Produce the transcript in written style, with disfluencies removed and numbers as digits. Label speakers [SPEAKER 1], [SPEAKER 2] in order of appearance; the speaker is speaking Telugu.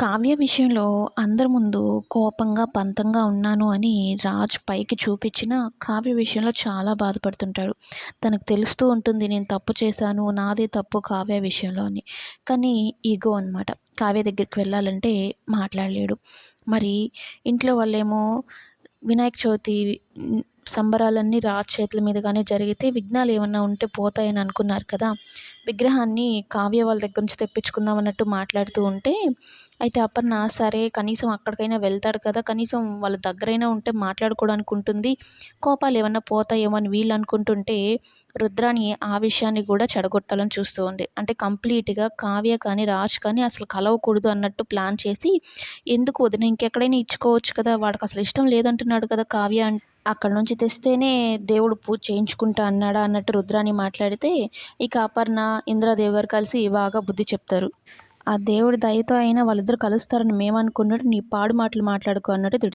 [SPEAKER 1] కావ్య విషయంలో అందరి ముందు కోపంగా, పంతంగా ఉన్నాను అని రాజ్ పైకి చూపించినా, కావ్య విషయంలో చాలా బాధపడుతుంటాడు. తనకు తెలుస్తూ ఉంటుంది నేను తప్పు చేశాను, నాదే తప్పు కావ్య విషయంలో అని. కానీ ఈగో అనమాట. కావ్య దగ్గరికి వెళ్ళాలంటే మాట్లాడలేడు. మరి ఇంట్లో వాళ్ళేమో వినాయక చవితి సంబరాలన్నీ రాజ్ చేతుల మీదుగానే జరిగితే విఘ్నాలు ఏమన్నా ఉంటే పోతాయని అనుకున్నారు కదా! విగ్రహాన్ని కావ్య వాళ్ళ దగ్గర నుంచి తెప్పించుకుందాం అన్నట్టు మాట్లాడుతూ ఉంటే, అయితే అపర్ణ సరే కనీసం అక్కడికైనా వెళ్తాడు కదా! కనీసం వాళ్ళ దగ్గరైనా ఉంటే మాట్లాడుకోవడానికి ఉంటుంది. కోపాలేమన్నా పోతాయేమో అని వీళ్ళు అనుకుంటుంటే, రుద్రాని ఆ విషయాన్ని కూడా చెడగొట్టాలని చూస్తూ ఉంది. అంటే కంప్లీట్‌గా కావ్య కానీ, రాజ్ కానీ అసలు కలవకూడదు అన్నట్టు ప్లాన్ చేసి, ఎందుకు వదిన ఇంకెక్కడైనా ఇచ్చుకోవచ్చు కదా! వాడికసలు ఇష్టం లేదంటున్నాడు కదా కావ్య అక్కడి నుంచి తెస్తేనే దేవుడు పూజ చేయించుకుంటా అన్నాడా అన్నట్టు రుద్రాని మాట్లాడితే, ఇక అపర్ణ, ఇంద్రాదేవి గారు కలిసి బాగా బుద్ధి చెప్తారు. ఆ దేవుడి దయతో అయినా వాళ్ళిద్దరూ కలుస్తారని మేమనుకున్నట్టు నీ పాడు మాటలు మాట్లాడకు అన్నట్టు